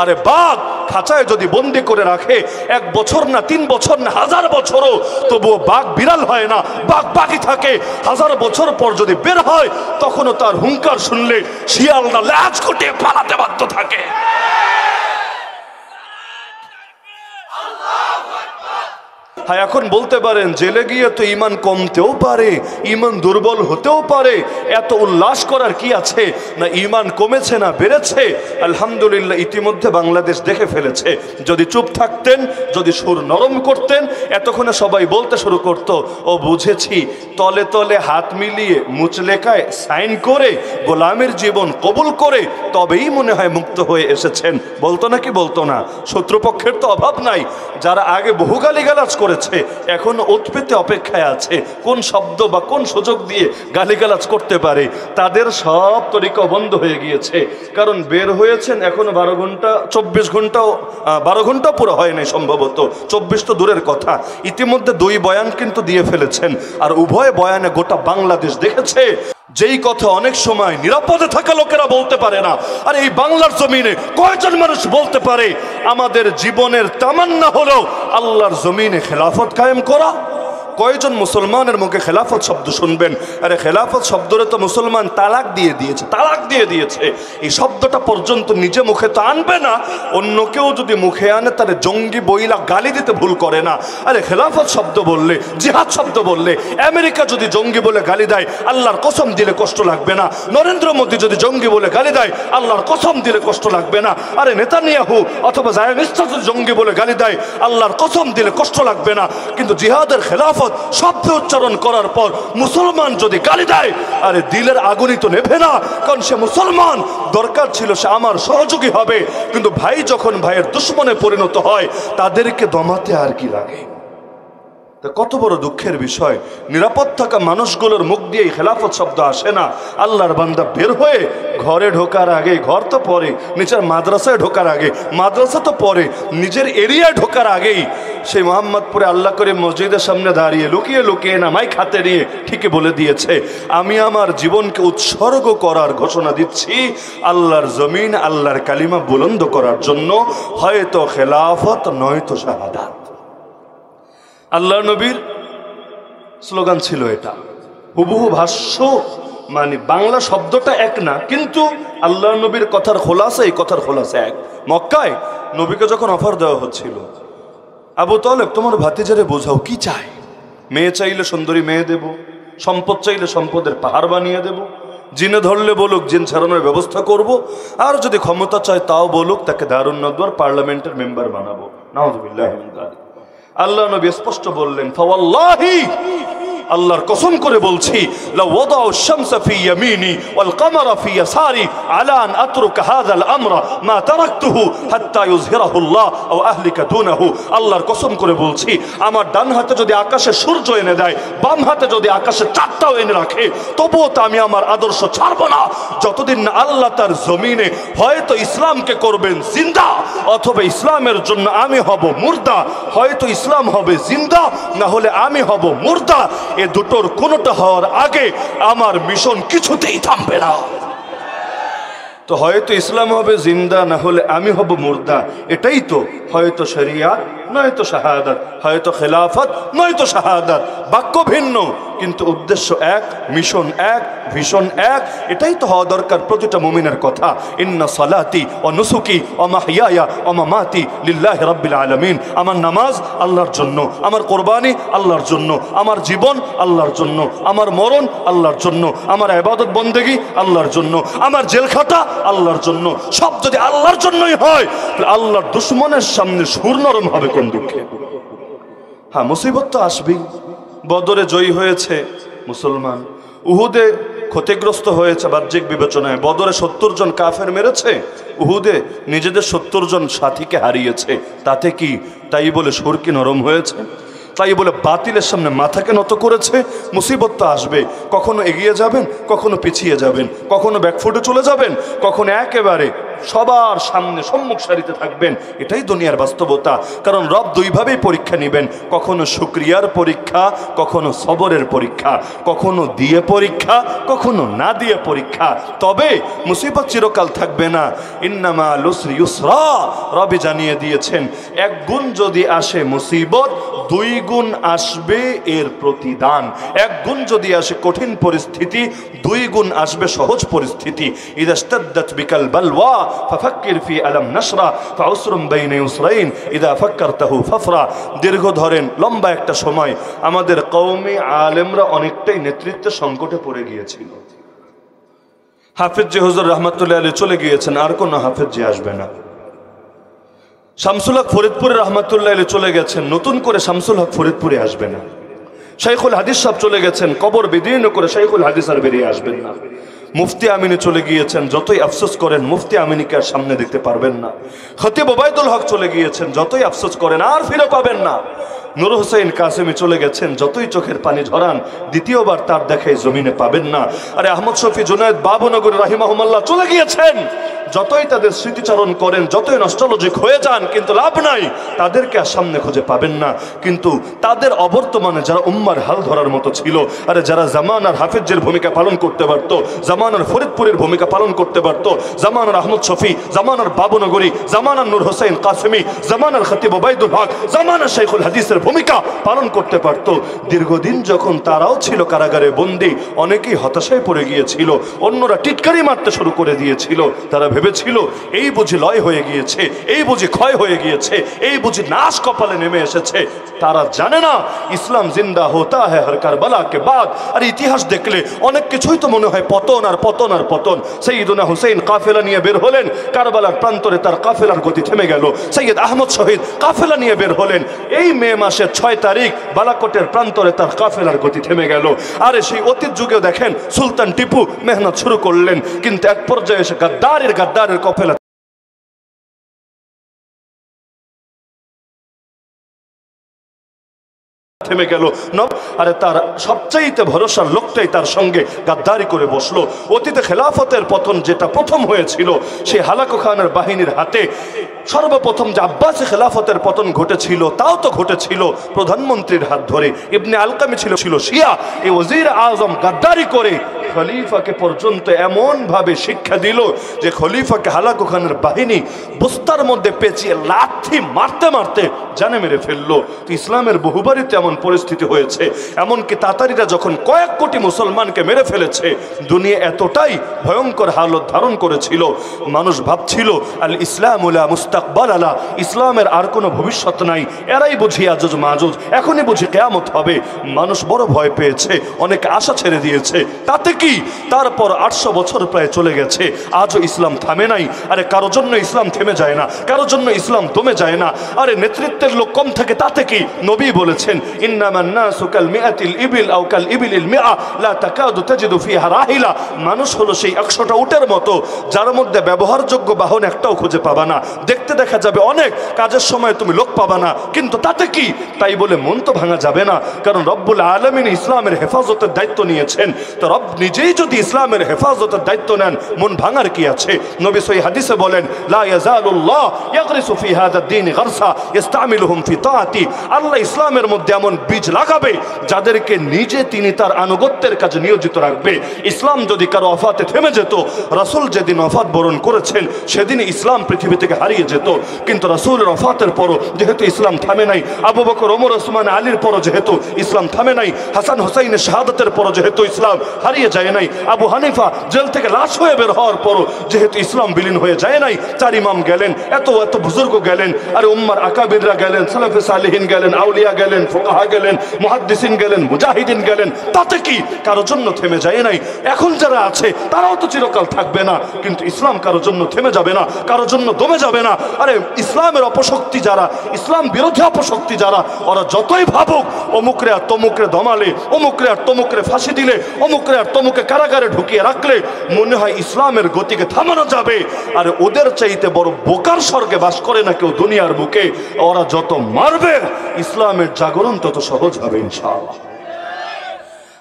আরে বাঘ খাঁচায় যদি বন্দি করে রাখে 1 বছর না 3 বছর না 1000 বছরও, তবুও বাঘ বিড়াল হয় না, বাঘ বাঘই থাকে। 1000 বছর পর যদি বের হয়, তখনও তার হুঙ্কার শুনলে শিয়ালরা ল্যাজ গুটিয়ে পালাতে বাধ্য থাকে। হ্যাঁ, এখন বলতে পারেন জেলে গিয়ে তো ইমান কমতেও পারে, ইমান দুর্বল হতেও পারে, এত উল্লাস করার কি আছে? না ইমান কমেছে না বেড়েছে? আলহামদুলিল্লাহ ইতিমধ্যে বাংলাদেশ দেখে ফেলেছে। যদি চুপ থাকতেন, যদি সুর নরম করতেন, এতক্ষণে সবাই বলতে শুরু করত, ও বুঝেছি, তলে তলে হাত মিলিয়ে মুচলেখায় সাইন করে গোলামের জীবন কবুল করে তবেই মনে হয় মুক্ত হয়ে এসেছেন। বলতো নাকি বলতো না? শত্রুপক্ষের তো অভাব নাই। যারা আগে বহু গালিগালাজ করে এখন ওত পেতে অপেক্ষায় আছে কোন শব্দ বা কোন সুযোগ দিয়ে গালিগালাজ করতে পারে। তাদের সব তরিকা বন্ধ হয়ে গিয়েছে, কারণ বের হয়েছেন এখনো 12 ঘন্টা 24 ঘন্টাও 12 ঘন্টা পুরো হয় নাই, সম্ভবত 24 তো দূরের কথা। ইতিমধ্যে 2 বয়ান কিন্তু দিয়ে ফেলেছেন, আর উভয় বয়ানে গোটা বাংলাদেশ দেখেছে। যেই কথা অনেক সময় নিরাপদে থাকা লোকেরা বলতে পারে না, আর এই বাংলার জমিনে কয়জন মানুষ বলতে পারে আমাদের জীবনের তামান্না হলো আল্লাহর জমিনে খেলাফত কায়েম করা? কয়জন মুসলমানের মুখে খেলাফত শব্দ শুনবেন? আরে খেলাফত শব্দরে তো মুসলমান তালাক দিয়ে দিয়েছে, তালাক দিয়ে দিয়েছে। এই শব্দটা পর্যন্ত নিজে মুখে তো আনবে না, অন্য কেউ যদি মুখে আনে তাহলে জঙ্গি বইলা গালি দিতে ভুল করে না। আরে খেলাফত শব্দ বললে, জিহাদ শব্দ বললে, আমেরিকা যদি জঙ্গি বলে গালি দেয় আল্লাহর কসম দিলে কষ্ট লাগবে না? নরেন্দ্র মোদী যদি জঙ্গি বলে গালি দেয় আল্লাহর কসম দিলে কষ্ট লাগবে না? আরে নেতানিয়াহু অথবা জায়োনিস্ট যদি জঙ্গি বলে গালি দেয় আল্লাহর কসম দিলে কষ্ট লাগবে না? কিন্তু জিহাদের খেলাফত শব্দ উচ্চারণ করার পর মুসলমান যদি গালি দেয়, আরে দিলের আগুনই তো নেভে না, কারণ সে মুসলমান। দরকার ছিল সে আমার সহযোগী হবে, কিন্তু ভাই যখন ভাইয়ের দুশ্মনে পরিণত হয় তাদেরকে দমাতে আর কি লাগে? কত বড় দুঃখের বিষয়। নিরাপদ থাকা মানুষগুলোর মুখ দিয়ে খেলাফত শব্দ আসে না। আল্লাহর বান্দা বের হয়ে ঘরে ঢোকার আগে, ঘর তো পরে, নিজের মাদ্রাসায় ঢোকার আগে, মাদ্রাসা তো পরে, নিজের এরিয়ায় ঢোকার আগেই সেই মোহাম্মদপুরে আল্লাহ করে মসজিদের সামনে দাঁড়িয়ে লুকিয়ে লুকিয়ে না মাইক হাতে নিয়ে ঠিকই বলে দিয়েছে, আমি আমার জীবনকে উৎসর্গ করার ঘোষণা দিচ্ছি আল্লাহর জমিন আল্লাহর কালিমা বুলন্দ করার জন্য, হয়তো খেলাফত নয়তো শাহাদাত। আল্লাহ নবীর স্লোগান ছিল এটা। হুবহু ভাষ্য মানে বাংলা শব্দটা এক না, কিন্তু আল্লাহ নবীর কথার খোলাসা এই কথার খোলাসা এক। মক্কায় নবীকে যখন অফার দেওয়া হচ্ছিল, আবু তালেব তোমার ভাতিজারে বোঝাও কি চাই। মেয়ে চাইলে সুন্দরী মেয়ে দেব, সম্পদ চাইলে সম্পদের পাহাড় বানিয়ে দেব, জিনে ধরলে বলুক জিন ছাড়ানোর ব্যবস্থা করব, আর যদি ক্ষমতা চায় তাও বলুক তাকে দারুন নদওয়ার পার্লামেন্টের মেম্বার বানাবো। নাউযুবিল্লাহি মিন যালিক। আল্লাহ নবী স্পষ্ট বললেন, ফাওয়াল্লাহি, আল্লাহর কসম করে বলছি, লাউ ওয়াদাউ শামসা ফি ইয়ামিনি ওয়াল কামারা ফি ইয়াসারি আলা আন আতরুকা হাযাল আমরা মা তারাকতুহু হাত্তা ইউযহিরাহু আল্লাহ আও আহলিকা দুনাহু। আল্লাহর কসম করে বলছি, আমার ডান হাতে যদি আকাশে সূর্য এনে দেয়, বাম হাতে যদি আকাশে চাঁদটাও এনে রাখে, তবুও তো আমি আমার আদর্শ ছাড়ব না, যতদিন না আল্লাহ তার জমিনে হয়তো ইসলামকে করবেন জিন্দা, অথবা ইসলামের জন্য আমি হব মুর্দা। হয়তো ইসলাম হবে জিন্দা, না হলে আমি হব মুর্দা। এ দুটোর কোনোটা হওয়ার আগে আমার মিশন কিছুতেই থামবে না। তো হয়তো ইসলাম হবে জিন্দা, না হলে আমি হব মুর্দা। এটাই তো হয়তো শরিয়াত নয়তো শাহাদাত, হয়তো খেলাফত নয়তো শাহাদাত। বাক্য ভিন্ন কিন্তু উদ্দেশ্য এক, মিশন এক, ভিশন এক। এটাই তো হওয়া দরকার প্রতিটা মুমিনের কথা। ইন্না সালাতি ওয়া নুসুকি ওয়া মাহইয়ায়া ওয়া মামাতি লিল্লাহি রাব্বিল আলামিন। আমার নামাজ আল্লাহর জন্য, আমার কোরবানি আল্লাহর জন্য, আমার জীবন আল্লাহর জন্য, আমার মরণ আল্লাহর জন্য, আমার ইবাদত বন্দেগী আল্লাহর জন্য, আমার জেলখাটা আল্লাহর জন্য। সব যদি আল্লাহর জন্যই হয়, তাহলে আল্লাহর দুশমনের সামনে সুর নরম হবে কোন দুঃখে? হ্যাঁ, মুসিবত তো আসবেই। বদরে জয়ী হয়েছে মুসলমান, উহুদে ক্ষতিগ্রস্ত হয়েছে বাহ্যিক বিবেচনায়। বদরে 70 জন কাফের মেরেছে, উহুদে নিজেদের 70 জন সাথীকে হারিয়েছে। তাতে কি তাই বলে সুর কি নরম হয়েছে? তাই বলে বাতিলের সামনে মাথাকে নত করেছে? মুসিবত তো আসবে, কখনো এগিয়ে যাবেন, কখনো পিছিয়ে যাবেন, কখনো ব্যাকফুটে চলে যাবেন, কখনো একেবারে সবার সামনে সম্মুখ সারিতে থাকবেন। এটাই দুনিয়ার বাস্তবতা। কারণ রব দুইভাবেই পরীক্ষা নেবেন, কখনো শুকরিয়ার পরীক্ষা, কখনো সবরের পরীক্ষা, কখনো দিয়ে পরীক্ষা, কখনো না দিয়ে পরীক্ষা। তবে মুসিবত চিরকাল থাকবে না। ইন্নামা লুসরি ইউসরা, রবি জানিয়ে দিয়েছেন এক গুণ যদি আসে মুসিবত, 2 গুণ আসবে এর প্রতিদান। এক গুণ যদি আসে কঠিন পরিস্থিতি, 2 গুণ আসবে সহজ পরিস্থিতি। ইযা ইশতাদ্দাত বিকাল বালওয়া ফাফাক্কির ফি আলাম নাশরা ফাউসরুম বাইনা ইউসরাইন ইযা ফাক্কারতাহু ফাফরা। দীর্ঘ ধরেন লম্বা একটা সময় আমাদের কওমি আলেমরা অনেকটাই নেতৃত্বের সংকটে পড়ে গিয়েছিল। হাফেজ জি হুজুর রহমাতুল্লাহ আলাইহি চলে গিয়েছেন, আর কোনো হাফেজ জি আসবে না। শামসুল হক ফরিদপুরে রহমাতুল্লাহ আলাইহি চলে গেছেন, নতুন করে শামসুল হক ফরিদপুরে আসবে না। শাইখুল হাদিস সাহেব চলে গেছেন, কবর বিদীর্ণ করে শাইখুল হাদিস আর বেরিয়ে আসবেন না। মুফতি আমিনী চলে গিয়েছেন, যতই আফসোস করেন মুফতি আমিনীকে আর সামনে দেখতে পারবেন না। খতিব ওবায়দুল হক চলে গিয়েছেন, যতই আফসোস করেন আর ফিরে পাবেন না। নূর হোসেন কাসেমি চলে গেছেন, যতই চোখের পানি ঝরান দ্বিতীয়বার তার দেখাই জমিনে পাবেন না। আরে আহমদ শফি জুনায়েদ বাবুনগর রাহিমাহুল্লাহ চলে গিয়েছেন, যতই তাদের স্মৃতিচারণ করেন, যতই নস্টালজিক হয়ে যান, কিন্তু লাভ নাই, তাদেরকে আর সামনে খুঁজে পাবেন না। কিন্তু তাদের অবর্তমানে যারা উম্মার হাল ধরার মতো ছিল, আরে যারা জামানার হাফিজের ভূমিকা পালন করতে পারত, জামানার ফরিদপুরের ভূমিকা পালন করতে পারত, জামানার আহমদ শফি, জামানার বাবুনগরী, জামানার নূর হোসেন কাসেমি, জামানার খতিব ওবায়দুল হক, জামানার শাইখুল হাদিসের ভূমিকা পালন করতে পারত। দীর্ঘদিন যখন তারাও ছিল কারাগারে বন্দী, অনেকেই হতাশায় পড়ে গিয়েছিল, অন্যরা টিটকারি মারতে শুরু করে দিয়েছিল। তারা ভেবেছিল এই বুঝি লয় হয়ে গিয়েছে, এই বুঝি ক্ষয় হয়ে গিয়েছে, এই বুঝি নাশ কপালে নেমে এসেছে। তারা জানে না ইসলাম জিন্দা হোতা হ্যায় হর কারবালা কে বাদ। আর ইতিহাস দেখলে অনেক কিছুই তো মনে হয় পতন আর পতন আর পতন। সৈয়দনা হুসেন কাফেলা নিয়ে বের হলেন, কারবালার প্রান্তরে তার কাফেলার গতি থেমে গেল। সৈয়দ আহমদ শহীদ কাফেলা নিয়ে বের হলেন, এই মে মাসের 6 তারিখ বালাকোটের প্রান্তরে তার কাফেলার গতি থেমে গেল। আরে সেই অতীত যুগেও দেখেন সুলতান টিপু মেহনত শুরু করলেন, কিন্তু এক পর্যায়ে এসে গাদ্দারের কাফেলা থেমে গেল। আরে তার সবচাইতে ভরসার লোকটাই তার সঙ্গে গাদ্দারি করে বসলো। অতীতে খেলাফতের পতন যেটা প্রথম হয়েছিল, সেই হালাকু খানের বাহিনীর হাতে সর্বপ্রথম যে আব্বাসী খেলাফতের পতন ঘটেছিল, তাও তো ঘটেছিল প্রধানমন্ত্রীর হাত ধরে। ইবনে আলকামি ছিল শিয়া, এই ওজির আজম গাদ্দারি করে খলিফাকে পর্যন্ত এমন ভাবে শিক্ষা দিল যে খলিফাকে হালাকু খানের বাহিনী বস্তার মধ্যে পেঁচিয়ে লাথি মারতে মারতে জানে মেরে ফেললো। তো ইসলামের বহুবারই তেমন পরিস্থিতি হয়েছে। এমনকি তাতারিরা যখন কয়েক কোটি মুসলমানকে মেরে ফেলেছে, দুনিয়া এতটাই ভয়ঙ্কর হালত ধারণ করেছিল, মানুষ ভাবছিল আল ইসলামুলা মুস্তাকবাল আলা, ইসলামের আর কোনো ভবিষ্যৎ নাই, এরাই বুঝি আজুজ মাজুজ, এখনই বুঝি কিয়ামত হবে। মানুষ বড় ভয় পেয়েছে, অনেকে আশা ছেড়ে দিয়েছে। তাতে কি, তারপর 800 বছর প্রায় চলে গেছে, আজও ইসলাম থামে নাই। আরে কারোর জন্য ইসলাম থেমে যায় না, কারোর জন্য ইসলাম দমে যায় না। আরে নেতৃত্বের লোক কম থাকে, তাতে কি? নবী বলেছেন ইন্নামান নাসু কাল মিআতিল ইবিল আও কাল ইবিলিল মিআ লা তাকাদু তাজিদু ফিহা রাহিলা। মানুষ হলো সেই 100টা উটের মতো, যার মধ্যে ব্যবহারযোগ্য বাহন একটাও খুঁজে পাবা না। দেখতে দেখা যাবে অনেক, কাজের সময় তুমি লোক পাবা না, কিন্তু তাতে কি? তাই বলে মন তো ভাঙা যাবে না, কারণ রব্বুল আলামিন ইসলামের হেফাজতের দায়িত্ব নিয়েছেন। তো রব নিজেই যদি ইসলামের হেফাজতের দায়িত্ব নেন, মন ভাঙার কি আছে? নবী সহিহ হাদিসে বলেন লা ইয়াজালুল্লাহ ইয়াগরিসু ফি হাদা দ্বীন গারসা ইস্তামিলুহুম ফি তাআতি। আল্লাহ ইসলামের মধ্যে এমন বীজ লাগাবে যাদেরকে নিজে তিনি তার আনুগত্যের কাজে নিয়োজিত রাখবে। ইসলাম যদি কারো ওফাতে থেমে যেত, রাসূল যেদিন ওফাত বরণ করেছেন সেদিন ইসলাম পৃথিবী থেকে হারিয়ে যেত। কিন্তু রাসূলের ওফাতের পরও যেহেতু ইসলাম থামে নাই, আবু বকর, ওমর, ওসমান, আলীর পরও যেহেতু ইসলাম থামে নাই, হাসান হুসাইনের শাহাদাতের পরও যেহেতু ইসলাম হারিয়ে যায় নাই, আবু হানিফা জেল থেকে লাশ হয়ে বের হওয়ার পরও যেহেতু ইসলাম বিলীন হয়ে যায় নাই, 4 ইমাম গেলেন, এত বুজুর্গ গেলেন, আর উম্মার আকাবিররা গেলেন, সালাফে সালেহিন গেলেন, আউলিয়া গেলেন, ফুকাহা গেলেন, মুহাদ্দিসিন গেলেন, মুজাহিদিন গেলেন, তাতে কি? কারোর জন্য থেমে যায় নাই। এখন যারা আছে তারাও তো চিরকাল থাকবে না, কিন্তু ইসলাম কারোর জন্য থেমে যাবে না, কারোর জন্য দমে যাবে না। আরে ইসলামের অপশক্তি যারা, ইসলাম বিরোধী অপশক্তি যারা, ওরা যতই ভাবুক অমুকরে আর তমুকরে দমালে, অমুকরে আর তমুকরে ফাঁসি দিলে, অমুকরে আর তমুকে কারাগারে ঢুকিয়ে রাখলে মনে হয় ইসলামের গতিকে থামানো যাবে। আর ওদের চাইতে বড় বোকার স্বর্গে বাস করে না কেউ দুনিয়ার বুকে। ওরা যত মারবে ইসলামের জাগরণ তত সহজ হবে ইনশাআল্লাহ।